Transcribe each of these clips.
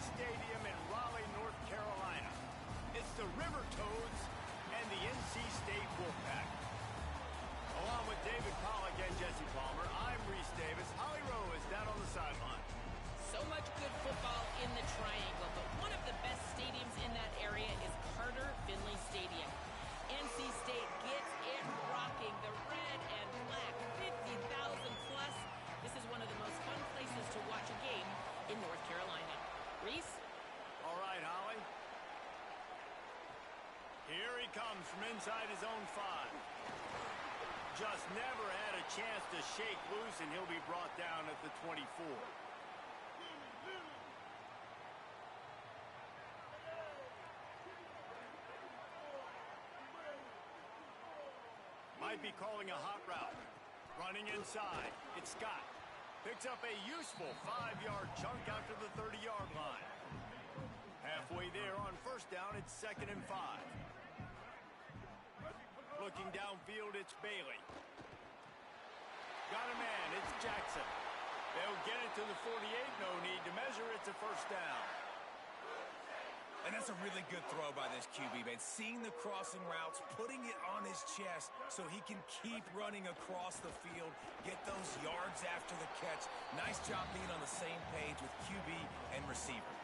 Stadium in Raleigh, North Carolina. It's the River Toads and the NC State Wolfpack. Along with David Pollack and Jesse Palmer, I'm Reese Davis. Holly Rowe is down on the sideline. So much good football in the Triangle, but one of the best stadiums in that area is Carter Finley Stadium. NC State gets it rocking. The red and black, 50,000 plus. This is one of the most fun places to watch a game in North Carolina. Reese? All right, Holly. Here he comes from inside his own 5. Just never had a chance to shake loose, and he'll be brought down at the 24. Might be calling a hot route. Running inside. It's Scott. Picks up a useful 5-yard chunk after the 30-yard line. Halfway there on first down, it's 2nd and 5. Looking downfield, it's Bailey. Got a man, it's Jackson. They'll get it to the 48, no need to measure, it's a first down. And that's a really good throw by this QB, man. Seeing the crossing routes, putting it on his chest so he can keep running across the field, get those yards after the catch. Nice job being on the same page with QB and receiver.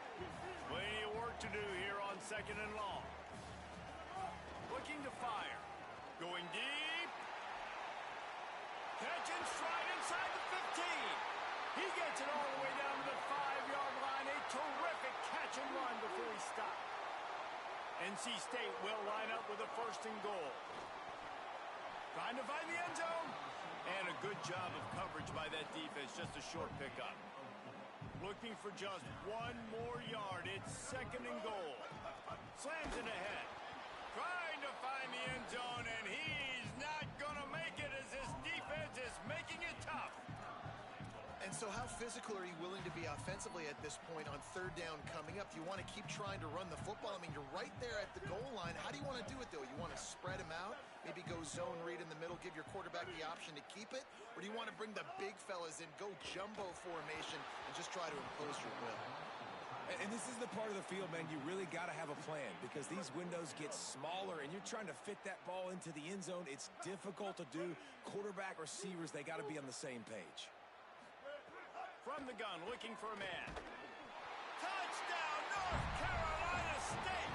Plenty of work to do here on 2nd and long. Looking to fire. Going deep. Catch and stride inside the 15. He gets it all the way down to the 5-yard line. A terrific catch and run before he stopped. NC State will line up with a 1st and goal. Trying to find the end zone. And a good job of coverage by that defense. Just a short pickup. Looking for just 1 more yard. It's 2nd and goal. Slams it ahead. Trying to find the end zone, and he's not going to make it as this defense is making it tough. And so how physical are you willing to be offensively at this point on 3rd down coming up? Do you want to keep trying to run the football? I mean, you're right there at the goal line. How do you want to do it, though? You want to spread him out, maybe go zone read in the middle, give your quarterback the option to keep it? Or do you want to bring the big fellas in, go jumbo formation, and just try to impose your will? And this is the part of the field, man, you really got to have a plan because these windows get smaller and you're trying to fit that ball into the end zone. It's difficult to do. Quarterback, receivers, they got to be on the same page. From the gun, looking for a man. Touchdown, North Carolina State!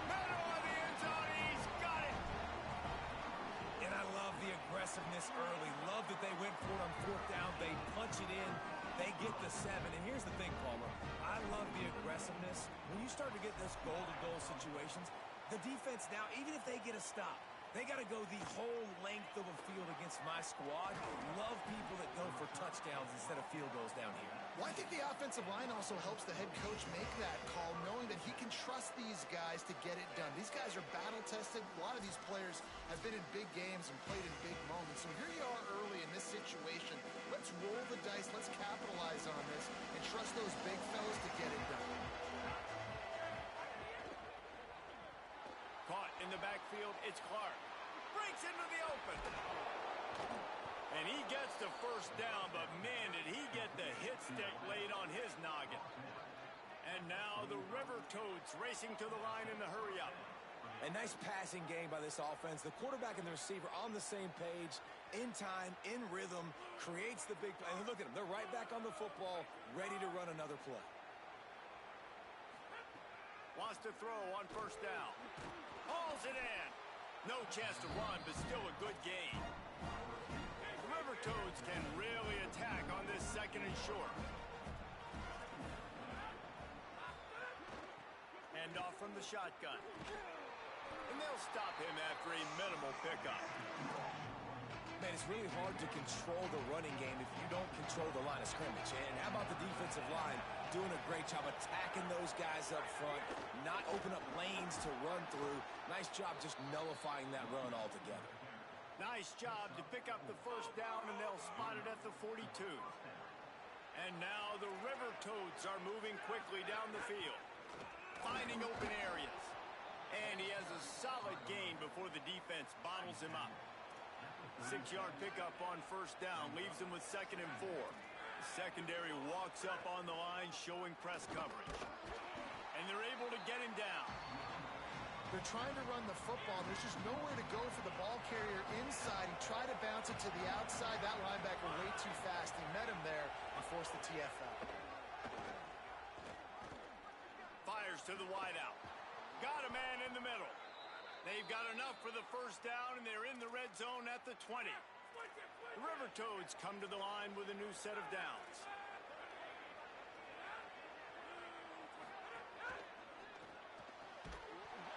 Middle of the end zone, he's got it! And I love the aggressiveness early. Love that they went for it on 4th down. They punch it in. They get the 7. And here's the thing, Palmer. I love the aggressiveness. When you start to get those goal-to-goal situations, the defense now, even if they get a stop, they got to go the whole length of a field against my squad. Love people that go for touchdowns instead of field goals down here. Well, I think the offensive line also helps the head coach make that call, knowing that he can trust these guys to get it done. These guys are battle-tested. A lot of these players have been in big games and played in big moments. So here you are early in this situation. Let's roll the dice. Let's capitalize on this and trust those big fellas to get it done. Caught in the backfield, it's Clark. Breaks into the open. And he gets the first down, but man, did he get the hit stick laid on his noggin. And now the River Toads racing to the line in the hurry-up. A nice passing game by this offense. The quarterback and the receiver on the same page, in time, in rhythm, creates the big play. And look at them. They're right back on the football, ready to run another play. Wants to throw on 1st down. Hauls it in. No chance to run, but still a good gain. The River Toads can really attack on this 2nd and short. Hand off from the shotgun. And they'll stop him after a minimal pickup. Man, it's really hard to control the running game if you don't control the line of scrimmage. And how about the defensive line doing a great job attacking those guys up front, not open up lanes to run through. Nice job just nullifying that run altogether. Nice job to pick up the 1st down, and they'll spot it at the 42. And now the River Toads are moving quickly down the field, finding open areas. And he has a solid gain before the defense bottles him up. 6-yard pickup on 1st down leaves him with 2nd and 4. Secondary walks up on the line, showing press coverage. And they're able to get him down. They're trying to run the football. There's just nowhere to go for the ball carrier inside. He tried to bounce it to the outside. That linebacker way too fast. He met him there and forced the TFL. Fires to the wideout. Got a man in the middle. They've got enough for the first down, and they're in the red zone at the 20. The River Toads come to the line with a new set of downs.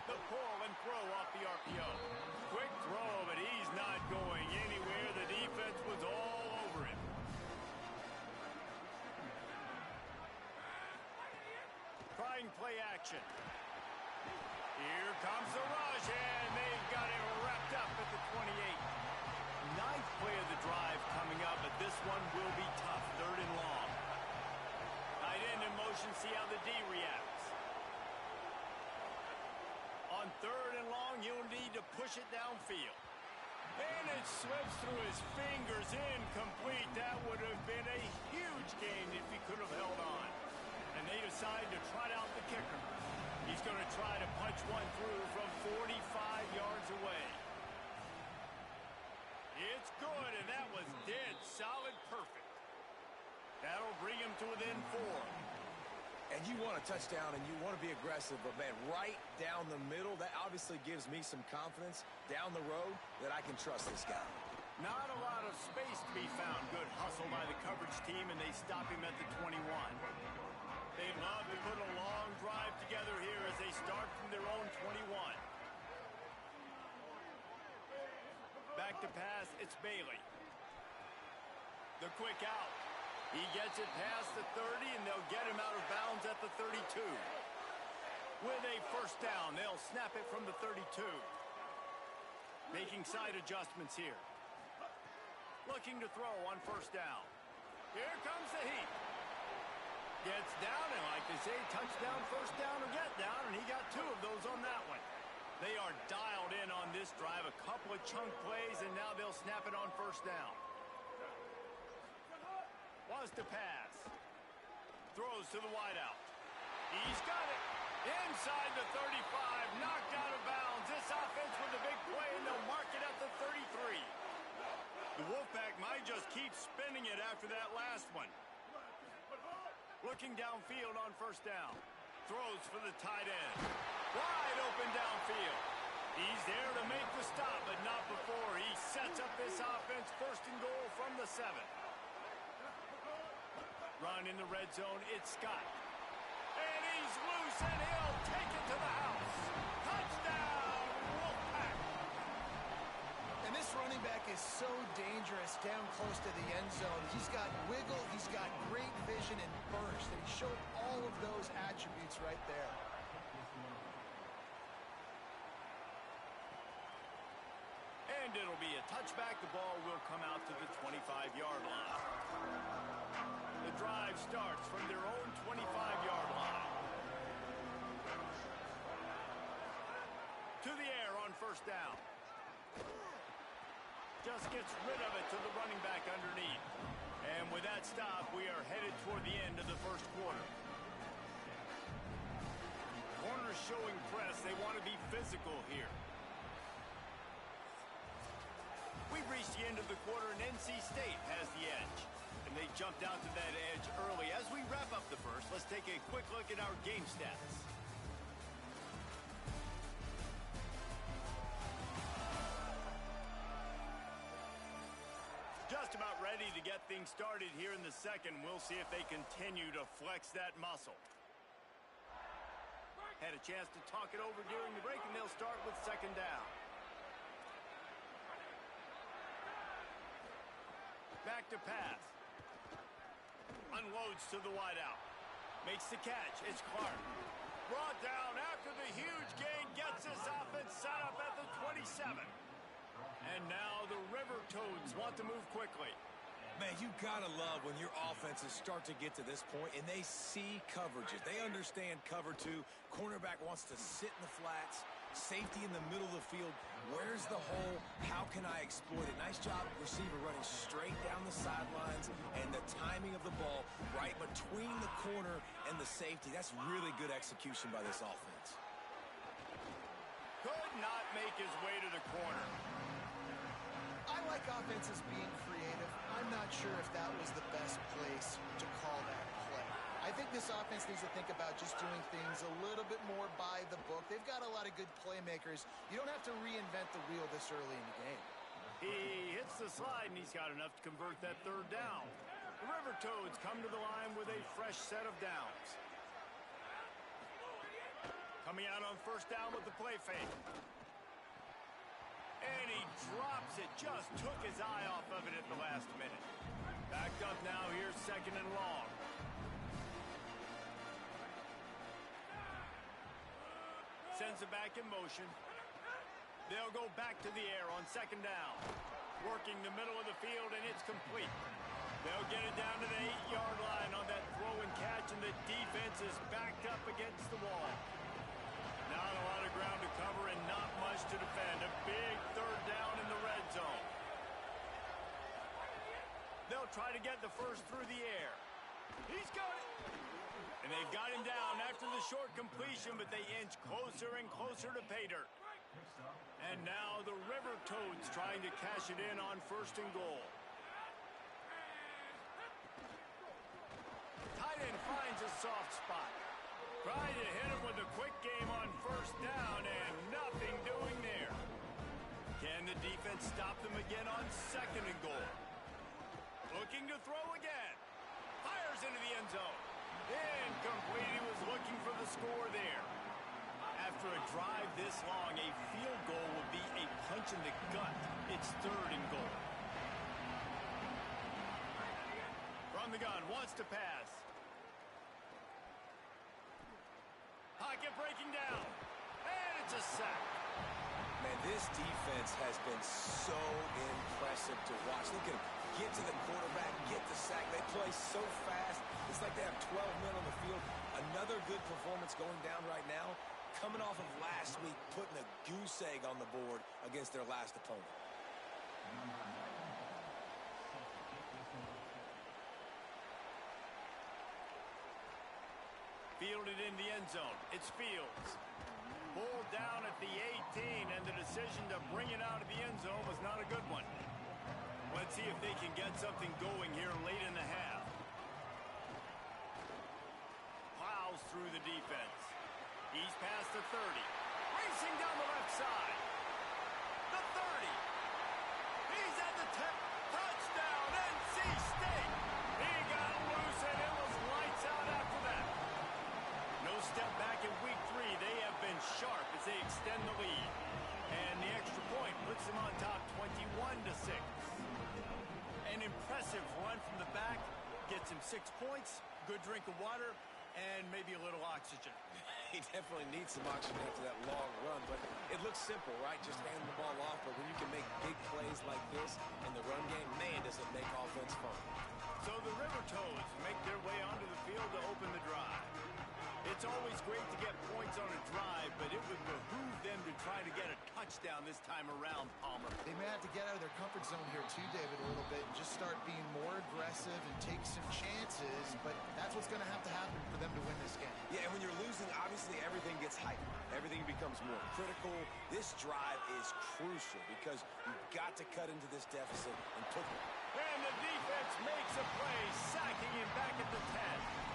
The pull and throw off the RPO. Quick throw, but he's not going anywhere. The defense was all over him. Trying play action. Here comes the rush, and they've got it wrapped up at the 28. Ninth play of the drive coming up, but this one will be tough. 3rd and long. Tight end in motion, see how the D reacts. On 3rd and long, you'll need to push it downfield. And it slips through his fingers, incomplete. That would have been a huge gain if he could have held on. And they decide to trot out the kicker. He's going to try to punch one through from 45 yards away. It's good, and that was dead solid perfect. That'll bring him to within 4. And you want a touchdown, and you want to be aggressive, but, man, right down the middle, that obviously gives me some confidence down the road that I can trust this guy. Not a lot of space to be found. Good hustle by the coverage team, and they stop him at the 21. They love to put a long drive together here as they start from their own 21. Back to pass, it's Bailey. The quick out. He gets it past the 30, and they'll get him out of bounds at the 32. With a first down, they'll snap it from the 32. Making side adjustments here. Looking to throw on first down. Here comes the heat. Gets down, and like they say, touchdown, first down, or get down, and he got 2 of those on that one. They are dialed in on this drive, a couple of chunk plays, and now they'll snap it on first down. Wants to pass. Throws to the wideout. He's got it. Inside the 35, knocked out of bounds. This offense with a big play, and they'll mark it at the 33. The Wolfpack might just keep spinning it after that last one. Looking downfield on first down. Throws for the tight end. Wide open downfield. He's there to make the stop, but not before. He sets up this offense, 1st and goal from the 7. Run in the red zone, it's Scott. And he's loose, and he'll take it to the house. Touchdown, Wolfpack! And this running back is so dangerous down close to the end zone. He's got wiggle, he's got great vision and burst, and he showed all of those attributes right there. And it'll be a touchback. The ball will come out to the 25-yard line. The drive starts from their own 25-yard line. To the air on first down. Just gets rid of it to the running back underneath. And with that stop, we are headed toward the end of the first quarter. Corners showing press. They want to be physical here. We've reached the end of the quarter, and NC State has the edge. And they jumped out to that edge early. As we wrap up the first, let's take a quick look at our game stats. Just about ready to get things started here in the second. We'll see if they continue to flex that muscle. Had a chance to talk it over during the break, and they'll start with second down. Back to pass. Unloads to the wideout. Makes the catch. It's Clark. Brought down after the huge gain. Gets this offense set up at the 27. And now the River Toads want to move quickly. Man, you gotta love when your offenses start to get to this point and they see coverages. They understand cover two. Cornerback wants to sit in the flats. Safety in the middle of the field. Where's the hole? How can I exploit it? Nice job, receiver running straight down the sidelines, and the timing of the ball right between the corner and the safety. That's really good execution by this offense. Could not make his way to the corner. I like offenses being creative. I'm not sure if that was the best place to call that play. I think this offense needs to think about just doing things a little bit more by the book. They've got a lot of good playmakers. You don't have to reinvent the wheel this early in the game. He hits the slide, and he's got enough to convert that third down. The River Toads come to the line with a fresh set of downs. Coming out on first down with the play fake. And he drops it. Just took his eye off of it at the last minute. Backed up now. Here's second and long. Sends it back in motion. They'll go back to the air on second down. Working the middle of the field, and it's complete. They'll get it down to the 8-yard line on that throw and catch, and the defense is backed up against the wall. Not a lot of ground to cover and not much to defend. A big third down in the red zone. They'll try to get the first through the air. He's got it. And they've got him down after the short completion, but they inch closer and closer to pay dirt. And now the River Toads trying to cash it in on first and goal. Tight end finds a soft spot. Trying to hit him with a quick game on first down, and nothing doing there. Can the defense stop them again on second and goal? Looking to throw again. Fires into the end zone. Incomplete. He was looking for the score there. After a drive this long, a field goal would be a punch in the gut. It's third and goal. From the gun, wants to pass. Pocket breaking down. And it's a sack. Man, this defense has been so impressive to watch. Look at them. Get to the quarterback, get the sack. They play so fast. It's like they have 12 men on the field. Another good performance going down right now. Coming off of last week, putting a goose egg on the board against their last opponent. Fielded in the end zone. It's Fields. Pulled down at the 18, and the decision to bring it out of the end zone was not a good one. Let's see if they can get something going here late in the half. Plows through the defense. He's past the 30. Racing down the left side. The 30. He's at the 10. Touchdown, NC State. He got loose, and it was lights out after that. No step back in week 3. They have been sharp as they extend the lead. And the extra point puts them on top 21-6. An impressive run from the back. Gets him 6 points, good drink of water, and maybe a little oxygen. He definitely needs some oxygen after that long run, but it looks simple, right? Just hand the ball off, but when you can make big plays like this in the run game, man, does it make offense fun. So the River Toads make their way onto the field to open the drive. It's always great to get points on a drive, but it would behoove them to try to get a touchdown this time around, Palmer. They may have to get out of their comfort zone here too, David, a little bit, and just start being more aggressive and take some chances, but that's what's going to happen for them to win this game. Yeah, and when you're losing, obviously everything gets hyped. Everything becomes more critical. This drive is crucial because you've got to cut into this deficit and put it. And the defense makes a play, sacking him back at the 10.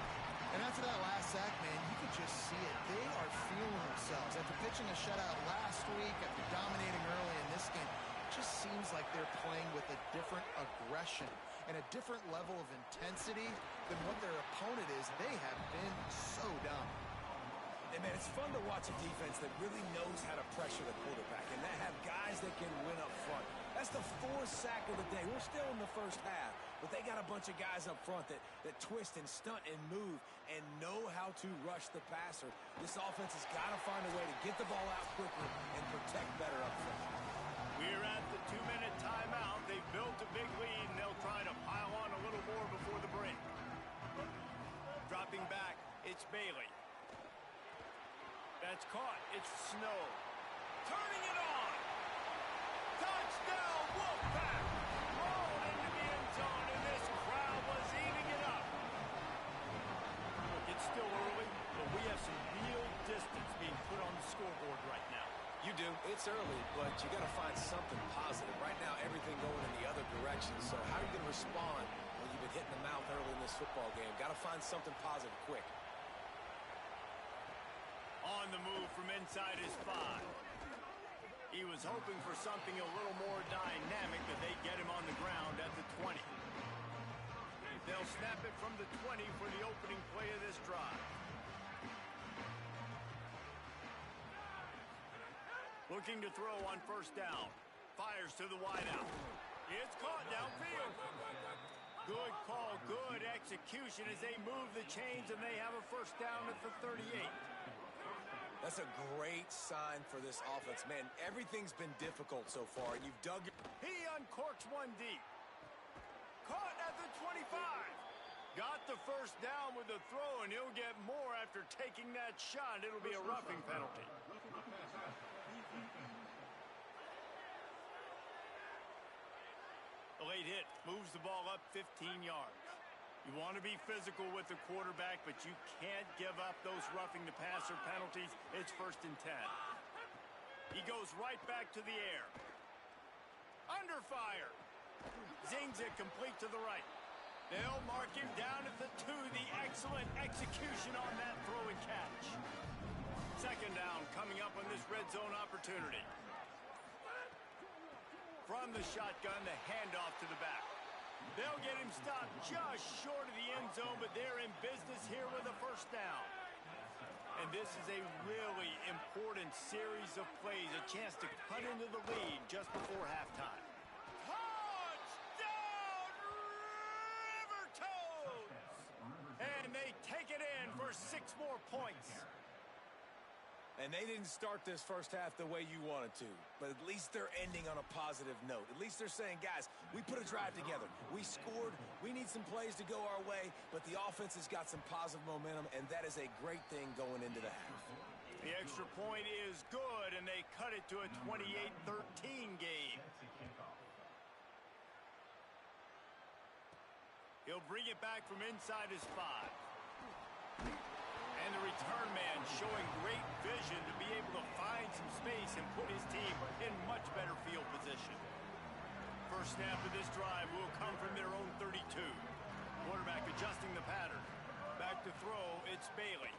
And after that last sack, man, you could just see it. They are feeling themselves. After pitching a shutout last week, after dominating early in this game, it just seems like they're playing with a different aggression and a different level of intensity than what their opponent is. They have been so dominant. And, man, it's fun to watch a defense that really knows how to pressure the quarterback and that have guys that can win up front. That's the 4th sack of the day. We're still in the first half, but they got a bunch of guys up front that twist and stunt and move and know how to rush the passer. This offense has got to find a way to get the ball out quickly and protect better up front. We're at the 2-minute timeout. They've built a big lead, and they'll try to pile on a little more before the break. Dropping back, it's Bailey. That's caught. It's Snow. Turning it on. Touchdown, Wolfpack. Rolled into the end zone, and this crowd was eating it up. Look, it's still early, but we have some real distance being put on the scoreboard right now. You do. It's early, but you got to find something positive. Right now, everything going in the other direction. So how are you going to respond when you've been hitting the mouth early in this football game? Got to find something positive quick. On the move from inside his 5. He was hoping for something a little more dynamic, but they get him on the ground at the 20. They'll snap it from the 20 for the opening play of this drive. Looking to throw on first down. Fires to the wideout. It's caught downfield. Good call, good execution as they move the chains, and they have a first down at the 38. That's a great sign for this offense. Man, everything's been difficult so far, and you've dug your... He uncorks one deep. Caught at the 25. Got the first down with the throw, and he'll get more after taking that shot. It'll be a roughing penalty. A late hit moves the ball up 15 yards. You want to be physical with the quarterback, but you can't give up those roughing the passer penalties. It's 1st and 10. He goes right back to the air. Under fire. Zings it complete to the right. They'll mark him down at the 2. The excellent execution on that throw and catch. 2nd down coming up on this red zone opportunity. From the shotgun, the handoff to the back. They'll get him stopped just short of the end zone, but they're in business here with a first down. And this is a really important series of plays, a chance to cut into the lead just before halftime. Touchdown, River Toads! And they take it in for 6 more points. And they didn't start this first half the way you wanted to, but at least they're ending on a positive note. At least they're saying, guys, we put a drive together. We scored. We need some plays to go our way, but the offense has got some positive momentum, and that is a great thing going into the half. The extra point is good, and they cut it to a 28-13 game. He'll bring it back from inside his 5. And the return man showing great vision to be able to find some space and put his team in much better field position. First snap of this drive will come from their own 32. Quarterback adjusting the pattern. Back to throw, it's Bailey.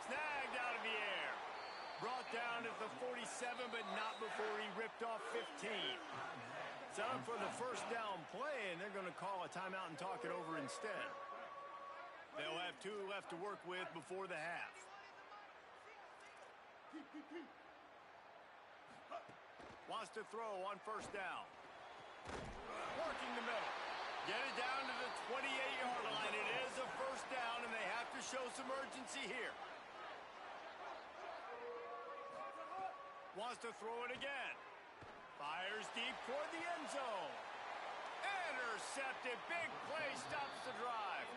Snagged out of the air. Brought down at the 47, but not before he ripped off 15. Set up for the first down play, and they're going to call a timeout and talk it over instead. They'll have 2 left to work with before the half. Wants to throw on first down. Working the middle. Get it down to the 28-yard line. It is a first down, and they have to show some urgency here. Wants to throw it again. Fires deep toward the end zone. Intercepted. Big play stops the drive.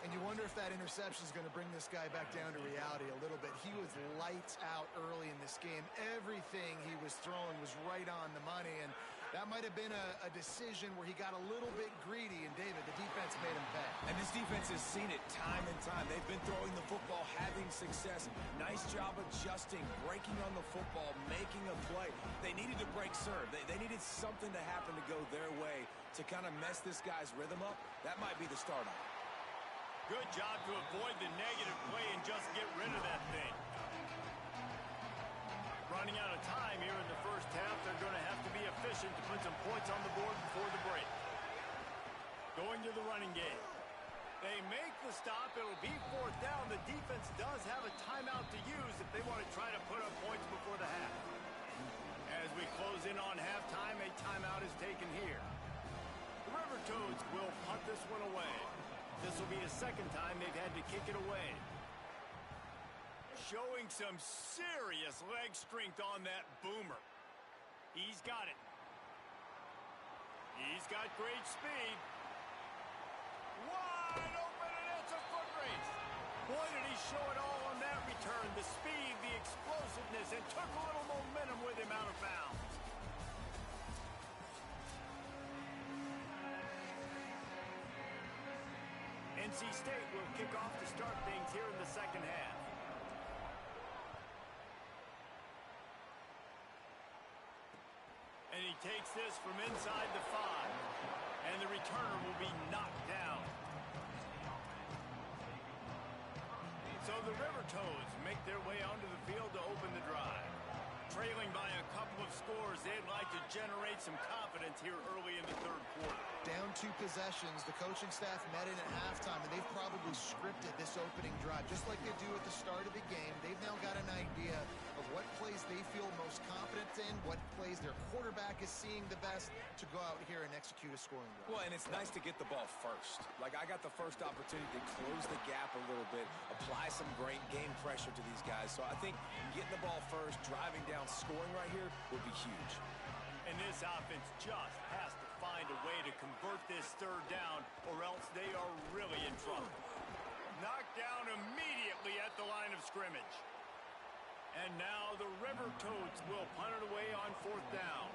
And you wonder if that interception is going to bring this guy back down to reality a little bit. He was lights out early in this game. Everything he was throwing was right on the money, and that might have been a decision where he got a little bit greedy, and David, the defense made him pay. And this defense has seen it time and time. They've been throwing the football, having success. Nice job adjusting, breaking on the football, making a play. They needed to break serve. They needed something to happen to go their way to kind of mess this guy's rhythm up. That might be the start of it. Good job to avoid the negative play and just get rid of that thing. Running out of time here in the first half. They're going to have to be efficient to put some points on the board before the break. Going to the running game. They make the stop. It'll be 4th down. The defense does have a timeout to use if they want to try to put up points before the half. As we close in on halftime, a timeout is taken here. The River Toads will punt this one away. This will be the 2nd time they've had to kick it away. Showing some serious leg strength on that boomer. He's got it. He's got great speed. Wide open, and it's a foot race. Boy, did he show it all on that return. The speed, the explosiveness, and took a little momentum with him out of bounds. NC State will kick off to start things here in the second half. And he takes this from inside the 5. And the returner will be knocked down. So the River Toads make their way onto the field to open the drive. Trailing by a couple of scores, they'd like to generate some confidence here early in the third quarter. Down 2 possessions, the coaching staff met in at halftime, and they've probably scripted this opening drive. Just like they do at the start of the game, they've now got an idea of what plays they feel most confident in, what plays their quarterback is seeing the best to go out here and execute a scoring drive. Well, and it's nice to get the ball first. Like, I got the first opportunity to close the gap a little bit, apply some great game pressure to these guys. So I think getting the ball first, driving down, scoring right here would be huge. And this offense just has to find a way to convert this third down, or else they are really in trouble. Knocked down immediately at the line of scrimmage. And now the River Toads will punt it away on 4th down.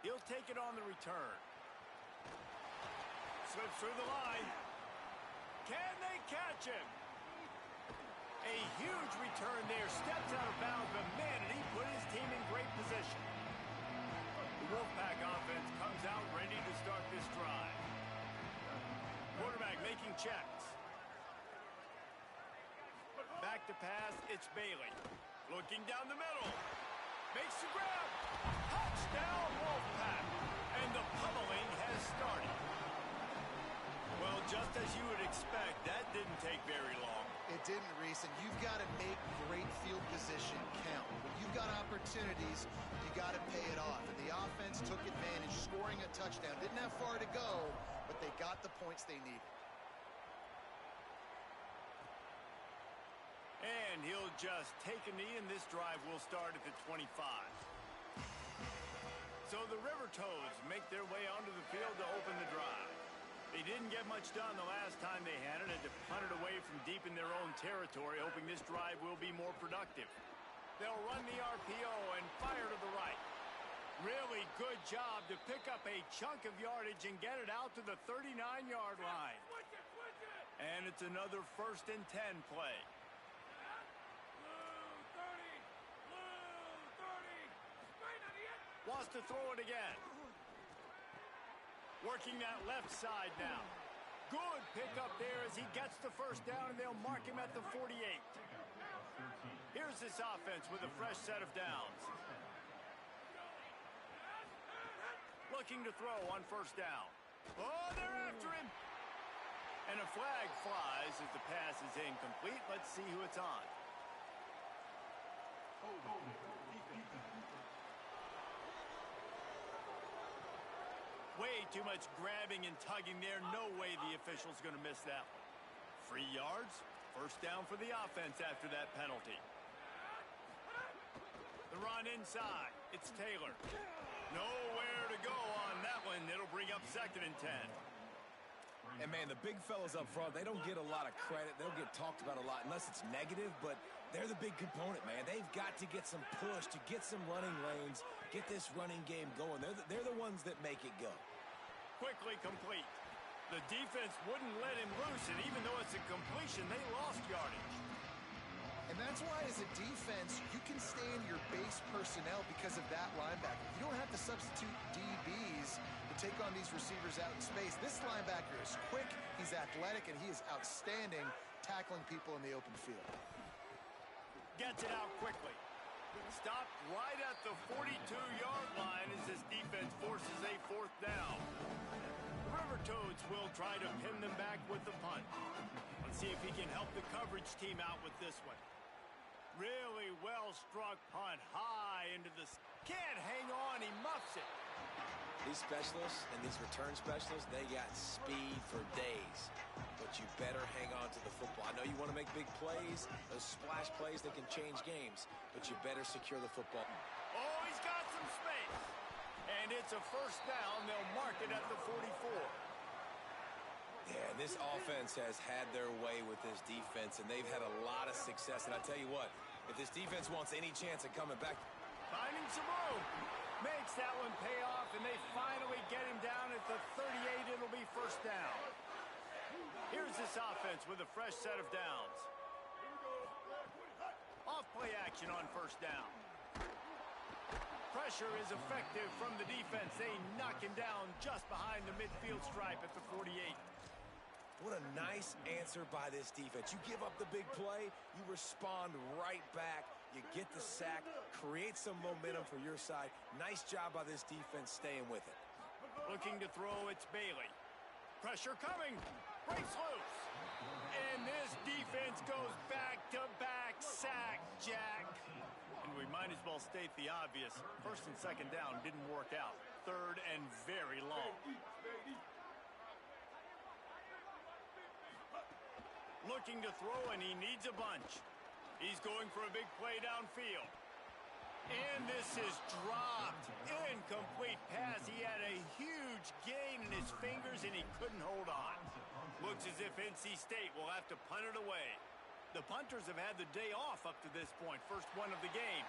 He'll take it on the return. Slips through the line. Can they catch him? A huge return there. Steps out of bounds, but man, did he put his team in great position. The Wolfpack offense comes out ready to start this drive. Quarterback making checks. Back to pass, it's Bailey. Looking down the middle. Makes the grab. Touchdown, Wolfpack. And the pummeling has started. Well, just as you would expect, that didn't take very long. It didn't, Reese, and you've got to make great field position count. When you've got opportunities, you got to pay it off. And the offense took advantage, scoring a touchdown. Didn't have far to go, but they got the points they needed. And he'll just take a knee, and this drive will start at the 25. So the River Toads make their way onto the field to open the drive. They didn't get much done the last time they had it, and to punt it away from deep in their own territory, hoping this drive will be more productive. They'll run the RPO and fire to the right. Really good job to pick up a chunk of yardage and get it out to the 39-yard line. And it's another 1st and 10 play. Wants to throw it again. Working that left side now. Good pickup there as he gets the 1st down, and they'll mark him at the 48. Here's this offense with a fresh set of downs. Looking to throw on 1st down. Oh, they're after him. And a flag flies as the pass is incomplete. Let's see who it's on. Way too much grabbing and tugging there. No way the official's going to miss that one. 3 yards. 1st down for the offense after that penalty. The run inside. It's Taylor. Nowhere to go on that one. It'll bring up 2nd and 10. And, man, the big fellas up front, they don't get a lot of credit. They'll get talked about a lot unless it's negative, but they're the big component, man. They've got to get some push, to get some running lanes, get this running game going. They're the ones that make it go. Quickly complete. The defense wouldn't let him loose, and even though it's a completion, they lost yardage. And that's why, as a defense, you can stay in your base personnel because of that linebacker. You don't have to substitute DBs to take on these receivers out in space. This linebacker is quick, he's athletic, and he is outstanding tackling people in the open field. Gets it out quickly. Stopped right at the 42-yard line as this defense forces a 4th down. The River Toads will try to pin them back with the punt. Let's see if he can help the coverage team out with this one. Really well struck punt high into the... Can't hang on, he muffs it. These specialists and these return specialists, they got speed for days. But you better hang on to the football. I know you want to make big plays, those splash plays that can change games, but you better secure the football. Oh, he's got some space. And it's a first down. They'll mark it at the 44. Yeah, this offense has had their way with this defense, and they've had a lot of success. And I tell you what, if this defense wants any chance of coming back, Finding some room. Makes that one pay off, and they finally get him down at the 38. It'll be first down. Here's this offense with a fresh set of downs. Off-play action on first down. Pressure is effective from the defense. They knock him down just behind the midfield stripe at the 48. what a nice answer by this defense. You give up the big play, you respond right back. You get the sack, create some momentum for your side. Nice job by this defense staying with it. Looking to throw, it's Bailey. Pressure coming. Breaks loose. And this defense goes back-to-back sack, Jack. And we might as well state the obvious. First and second down didn't work out. Third and very long. Looking to throw, and he needs a bunch. He's going for a big play downfield. And this is dropped. Incomplete pass. He had a huge gain in his fingers, and he couldn't hold on. Looks as if NC State will have to punt it away. The punters have had the day off up to this point. First one of the game.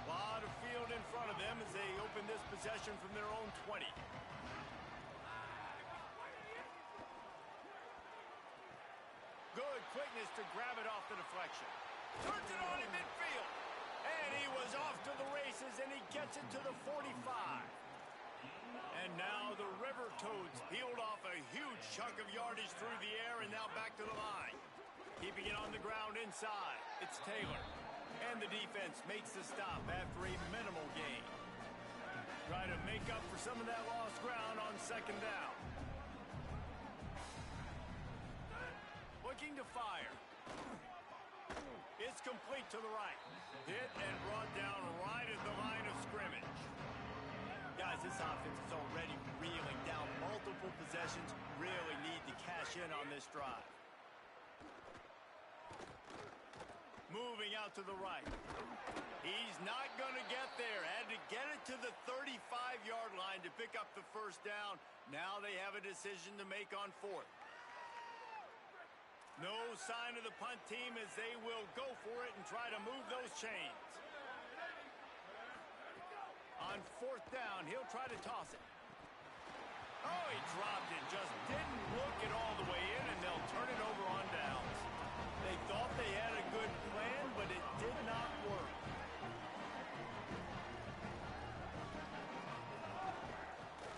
A lot of field in front of them as they open this possession from their own 20. Good quickness to grab it off the deflection. Turns it on in midfield. And he was off to the races, and he gets it to the 45. And now the River Toads peeled off a huge chunk of yardage through the air and now back to the line. Keeping it on the ground inside. It's Taylor. And the defense makes the stop after a minimal gain. Try to make up for some of that lost ground on second down. Looking to fire. It's complete to the right. Hit and brought down right at the line of scrimmage. Guys, this offense is already reeling down multiple possessions. Really need to cash in on this drive. Moving out to the right. He's not going to get there. Had to get it to the 35-yard line to pick up the first down. Now they have a decision to make on fourth. No sign of the punt team as they will go for it and try to move those chains. On fourth down, he'll try to toss it. Oh, he dropped it. Just didn't look it all the way in, and they'll turn it over on downs. They thought they had a good plan, but it did not work.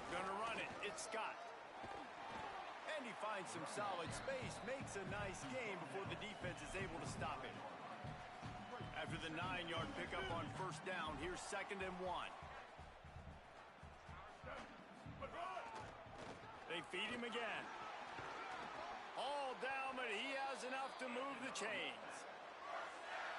Gonna run it. It's Scott. And he finds some solid space, makes a nice gain before the defense is able to stop him. After the 9-yard pickup on first down, here's 2nd and 1. They feed him again. All down, but he has enough to move the chains.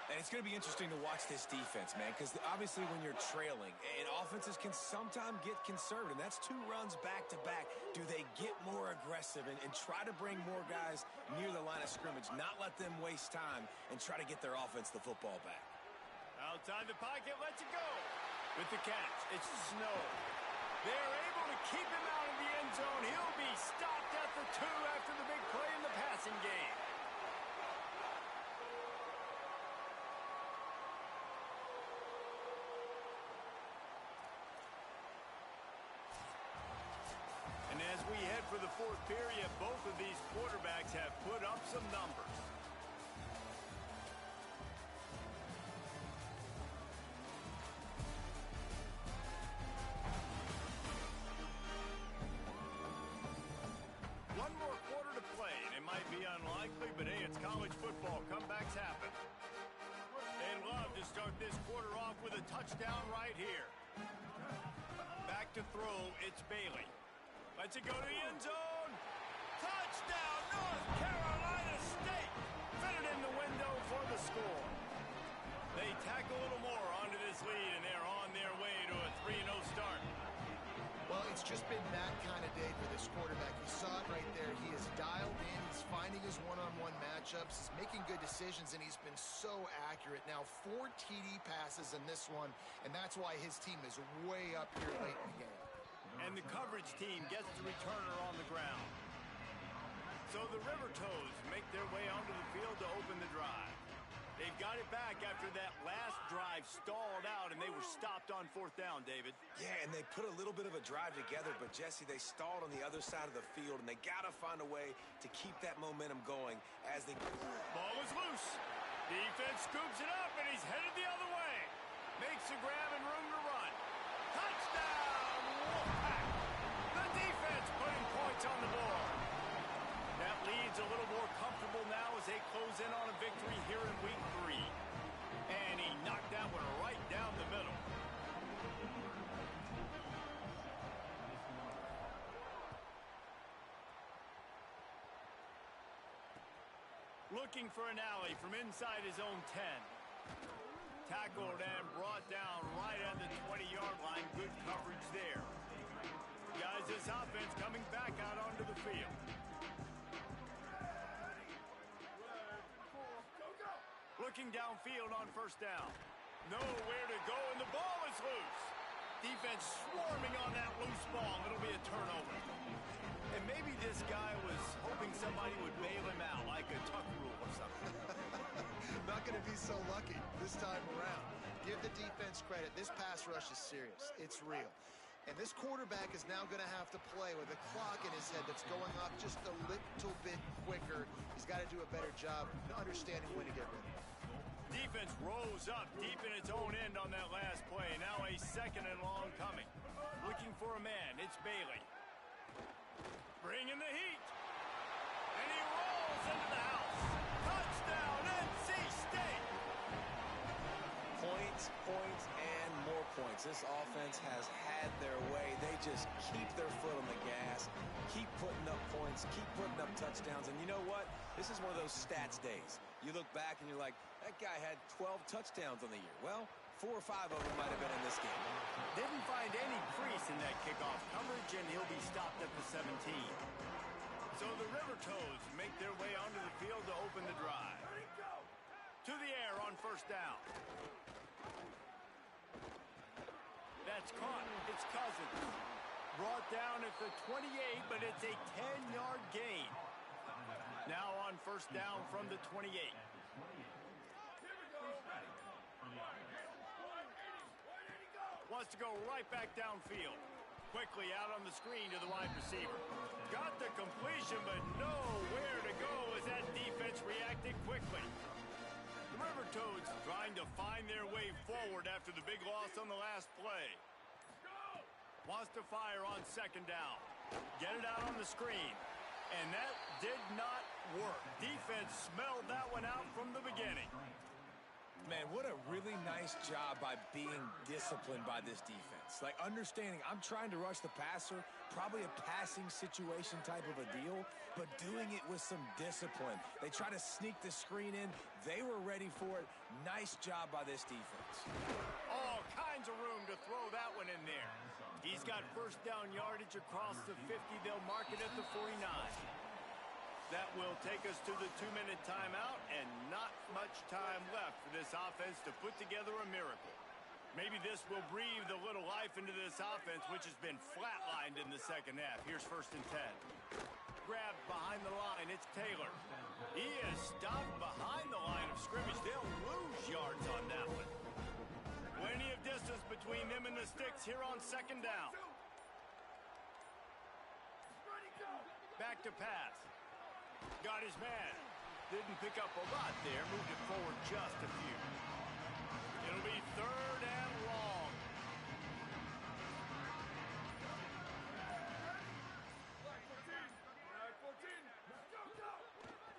And it's going to be interesting to watch this defense, man, because obviously when you're trailing, and offenses can sometimes get conservative. That's 2 runs back-to-back. Do they get more aggressive and try to bring more guys near the line of scrimmage, not let them waste time, and try to get their offense the football back? Outside the pocket, lets it go. With the catch, it's Snow. They're able to keep him out of the end zone. He'll be stopped at the 2 after the big play in the passing game. And as we head for the fourth period, both of these quarterbacks have put up some numbers. One more quarter to play, and it might be unlikely, but hey, it's college football. Comebacks happen. They'd love to start this quarter off with a touchdown right here. Back to throw, it's Bailey. Lets it go to the end zone. Touchdown, North Carolina State. Fit it in the window for the score. They tack a little more onto this lead, and they're on their way to a 3-0 start. Well, it's just been that kind of day for this quarterback. You saw it right there. He is dialed in. He's finding his one-on-one matchups. He's making good decisions, and he's been so accurate. Now, 4 TD passes in this one, and that's why his team is way up here late in the game. And the coverage team gets the returner on the ground. So the River Toads make their way onto the field to open the drive. They've got it back after that last drive stalled out, and they were stopped on 4th down, David. Yeah, and they put a little bit of a drive together, but, Jesse, they stalled on the other side of the field, and they got to find a way to keep that momentum going as they... Ball is loose. Defense scoops it up, and he's headed the other way. Makes a grab and room to run. Touchdown, Wolfpack! The defense putting points on the board. That lead's a little more comfortable now as they close in on a victory here in week 3. And he knocked that one right down the middle. Looking for an alley from inside his own 10. Tackled and brought down right at the 20-yard line. Good coverage there. Guys, this offense coming back out onto the field. Looking downfield on 1st down. Nowhere to go, and the ball is loose. Defense swarming on that loose ball. It'll be a turnover. And maybe this guy was hoping somebody would bail him out, like a tuck rule or something. Not going to be so lucky this time around. Give the defense credit. This pass rush is serious. It's real. And this quarterback is now going to have to play with a clock in his head that's going off just a little bit quicker. He's got to do a better job understanding when to get rid of it. Defense rose up deep in its own end on that last play. Now a 2nd and long coming. Looking for a man. It's Bailey. Bringing the heat. And he rolls into the house. Touchdown, NC State. Points, points, and more points. This offense has had their way. They just keep their foot on the gas, keep putting up points, keep putting up touchdowns. And you know what? This is one of those stats days. You look back and you're like, that guy had 12 touchdowns on the year. Well, 4 or 5 of them might have been in this game. Didn't find any crease in that kickoff coverage, and he'll be stopped at the 17. So the River Toads make their way onto the field to open the drive. To the air on 1st down. That's caught. It's Cousins. Brought down at the 28, but it's a 10-yard gain. Now on 1st down from the 28. Wants to go right back downfield. Quickly out on the screen to the wide receiver. Got the completion, but nowhere to go as that defense reacted quickly. The River Toads trying to find their way forward after the big loss on the last play. Wants to fire on 2nd down. Get it out on the screen. And that did not work. Defense smelled that one out from the beginning. Man, what a really nice job by being disciplined by this defense. Like, understanding I'm trying to rush the passer, probably a passing situation type of a deal, but doing it with some discipline. They try to sneak the screen in. They were ready for it. Nice job by this defense. All kinds of room to throw that one in there. He's got 1st down yardage across the 50. They'll mark it at the 49. That will take us to the 2-minute timeout, and not much time left for this offense to put together a miracle. Maybe this will breathe a little life into this offense, which has been flatlined in the 2nd half. Here's 1st and 10. Grabbed behind the line. It's Taylor. He is stopped behind the line of scrimmage. They'll lose yards on that one. Plenty of distance between them and the sticks here on 2nd down. Back to pass. Got his man. Didn't pick up a lot there. Moved it forward just a few. It'll be 3rd and long.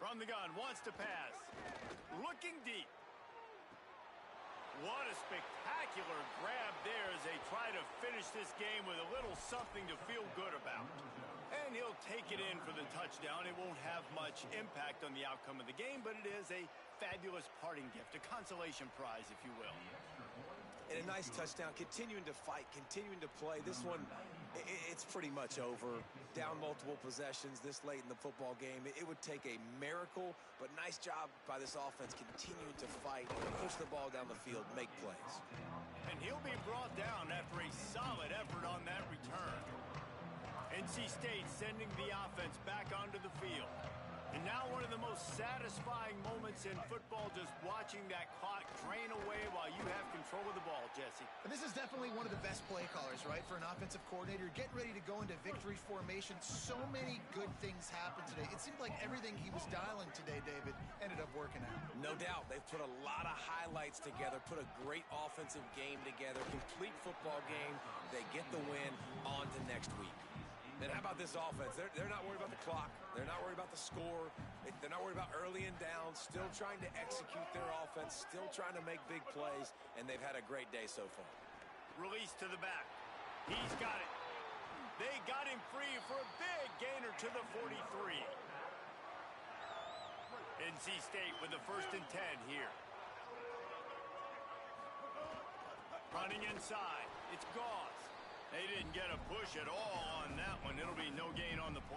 From the gun, wants to pass. Looking deep. What a spectacular grab there as they try to finish this game with a little something to feel good about. And he'll take it in for the touchdown. It won't have much impact on the outcome of the game, but it is a fabulous parting gift, a consolation prize, if you will. And a nice touchdown, continuing to fight, continuing to play. This one, it's pretty much over. Down multiple possessions this late in the football game. It would take a miracle, but nice job by this offense continuing to fight, push the ball down the field, make plays. And he'll be brought down after a solid effort on that return. NC State sending the offense back onto the field. And now one of the most satisfying moments in football, just watching that clock drain away while you have control of the ball, Jesse. And this is definitely one of the best play callers, right, for an offensive coordinator. Getting ready to go into victory formation. So many good things happened today. It seemed like everything he was dialing today, David, ended up working out. No doubt. They've put a lot of highlights together, put a great offensive game together, complete football game. They get the win. On to next week. And how about this offense? They're not worried about the clock. They're not worried about the score. They're not worried about early and down. Still trying to execute their offense. Still trying to make big plays. And they've had a great day so far. Release to the back. He's got it. They got him free for a big gainer to the 43. NC State with the 1st and 10 here. Running inside. It's Gauze. They didn't get a push at all on that one. It'll be no gain on the play.